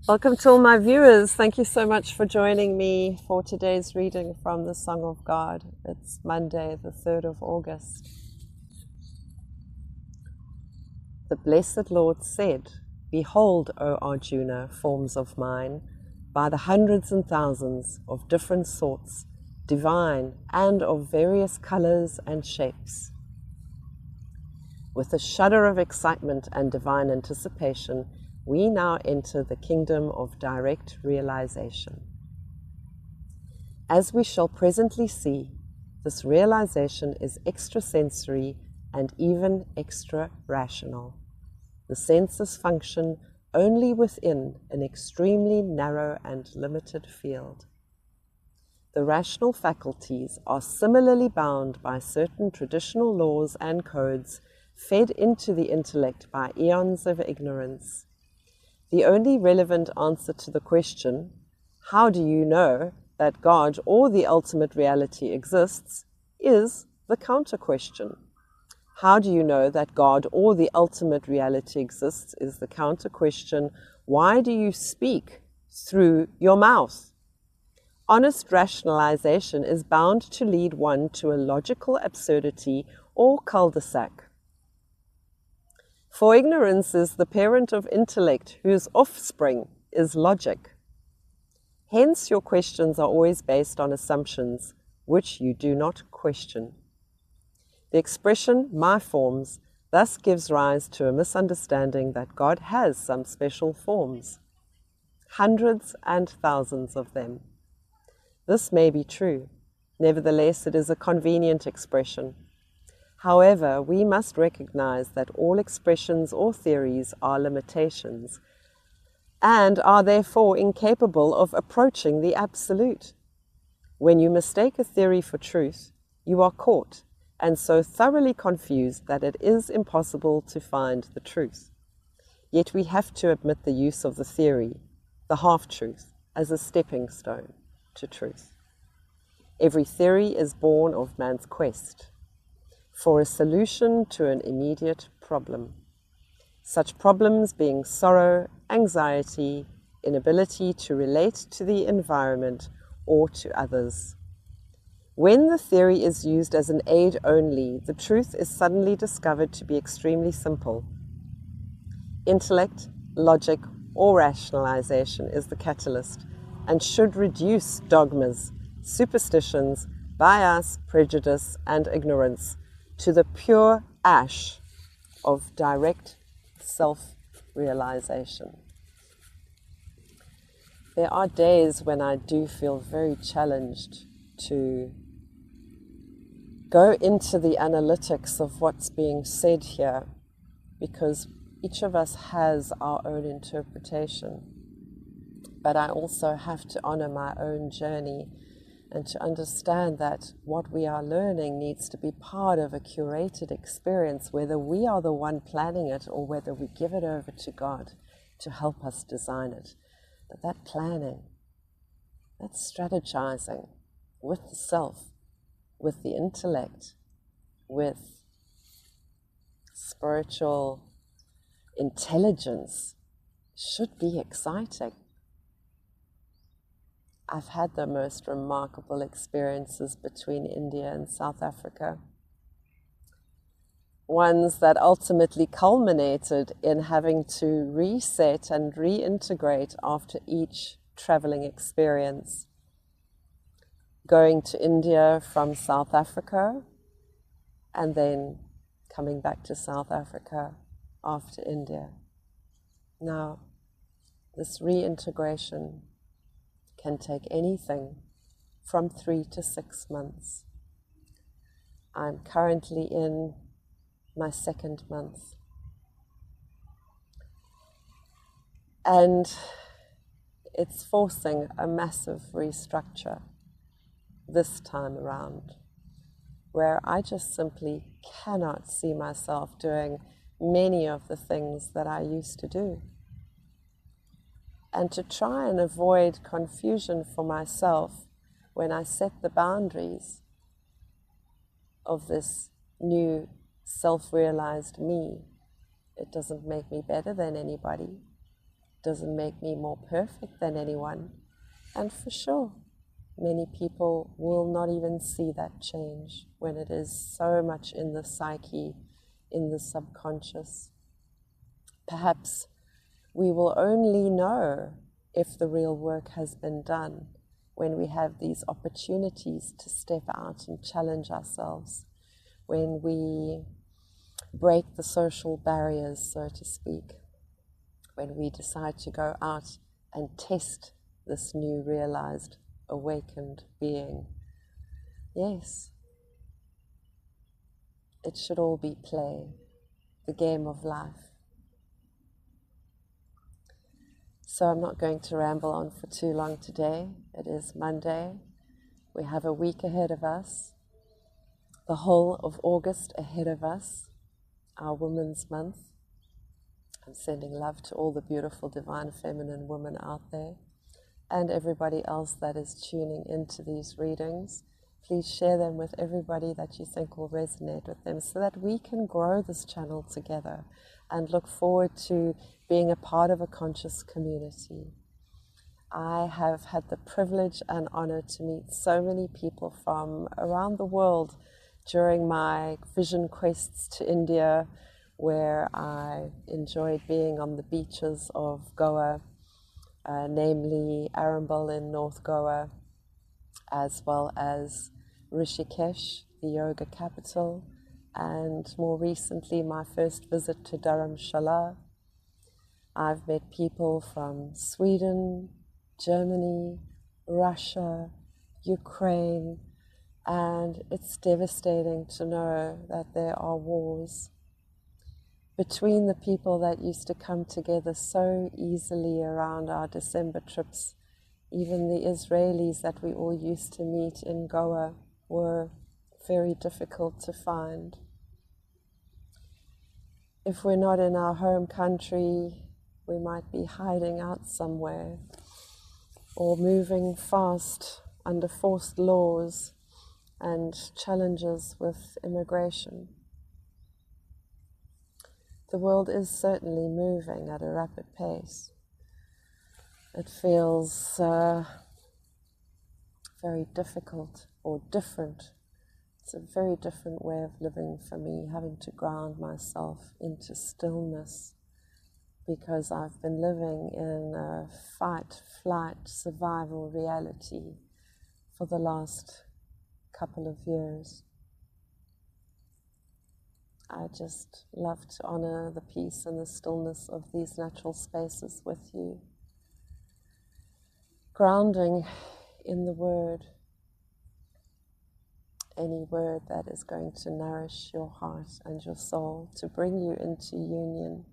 Welcome to all my viewers. Thank you so much for joining me for today's reading from the Song of God. It's Monday, the 3rd of August. The Blessed Lord said, "Behold, O Arjuna, forms of mine, by the hundreds and thousands of different sorts, divine and of various colors and shapes." With a shudder of excitement and divine anticipation, we now enter the kingdom of direct realization. As we shall presently see, this realization is extrasensory and even extra-rational. The senses function only within an extremely narrow and limited field. The rational faculties are similarly bound by certain traditional laws and codes fed into the intellect by eons of ignorance. The only relevant answer to the question, how do you know that God or the ultimate reality exists, is the counter question. How do you know that God or the ultimate reality exists is the counter question. Why do you speak through your mouth? Honest rationalization is bound to lead one to a logical absurdity or cul-de-sac. For ignorance is the parent of intellect, whose offspring is logic. Hence your questions are always based on assumptions, which you do not question. The expression, my forms, thus gives rise to a misunderstanding that God has some special forms, hundreds and thousands of them. This may be true. Nevertheless, it is a convenient expression. However, we must recognize that all expressions or theories are limitations and are therefore incapable of approaching the absolute. When you mistake a theory for truth, you are caught and so thoroughly confused that it is impossible to find the truth. Yet we have to admit the use of the theory, the half-truth, as a stepping stone to truth. Every theory is born of man's quest for a solution to an immediate problem. Such problems being sorrow, anxiety, inability to relate to the environment or to others. When the theory is used as an aid only, the truth is suddenly discovered to be extremely simple. Intellect, logic, or rationalization is the catalyst and should reduce dogmas, superstitions, bias, prejudice, and ignorance to the pure ash of direct self-realization. There are days when I do feel very challenged to go into the analytics of what's being said here, because each of us has our own interpretation. But I also have to honor my own journey and to understand that what we are learning needs to be part of a curated experience, whether we are the one planning it or whether we give it over to God to help us design it. But that planning, that strategizing with the self, with the intellect, with spiritual intelligence should be exciting. I've had the most remarkable experiences between India and South Africa. Ones that ultimately culminated in having to reset and reintegrate after each traveling experience. Going to India from South Africa and then coming back to South Africa after India. Now, this reintegration can take anything from 3 to 6 months. I'm currently in my 2nd month. And it's forcing a massive restructure this time around, where I just simply cannot see myself doing many of the things that I used to do. And to try and avoid confusion for myself when I set the boundaries of this new self-realized me, it doesn't make me better than anybody. It doesn't make me more perfect than anyone. And for sure, many people will not even see that change when it is so much in the psyche, in the subconscious. Perhaps we will only know if the real work has been done when we have these opportunities to step out and challenge ourselves, when we break the social barriers, so to speak, when we decide to go out and test this new realized, awakened being. Yes, it should all be play, the game of life. So I'm not going to ramble on for too long today. It is Monday. We have a week ahead of us, the whole of August ahead of us, our Women's Month. I'm sending love to all the beautiful divine feminine women out there and everybody else that is tuning into these readings. Please share them with everybody that you think will resonate with them so that we can grow this channel together and look forward to being a part of a conscious community. I have had the privilege and honor to meet so many people from around the world during my vision quests to India, where I enjoyed being on the beaches of Goa, namely Arambal in North Goa, as well as Rishikesh, the yoga capital, and more recently my first visit to Dharamshala. I've met people from Sweden, Germany, Russia, Ukraine, and it's devastating to know that there are wars between the people that used to come together so easily around our December trips. Even the Israelis that we all used to meet in Goa were very difficult to find. If we're not in our home country, we might be hiding out somewhere or moving fast under forced laws and challenges with immigration. The world is certainly moving at a rapid pace. It feels very difficult or different. It's a very different way of living for me, having to ground myself into stillness, because I've been living in a fight, flight, survival reality for the last couple of years. I just love to honor the peace and the stillness of these natural spaces with you. Grounding in the word, any word that is going to nourish your heart and your soul, to bring you into union.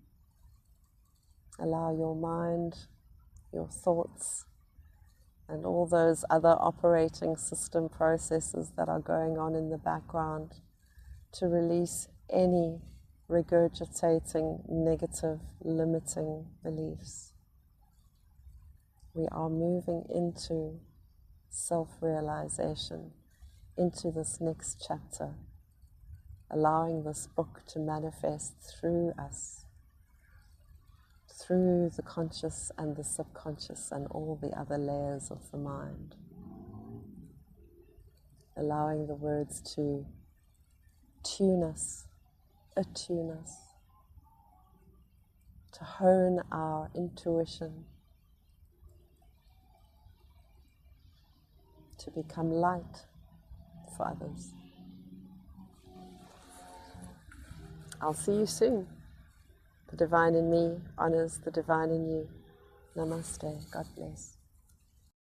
Allow your mind, your thoughts, and all those other operating system processes that are going on in the background to release any regurgitating, negative, limiting beliefs. We are moving into self-realization, into this next chapter, allowing this book to manifest through us, through the conscious and the subconscious and all the other layers of the mind. Allowing the words to tune us, attune us, to hone our intuition, to become light for others. I'll see you soon. The divine in me honors the divine in you. Namaste. God bless.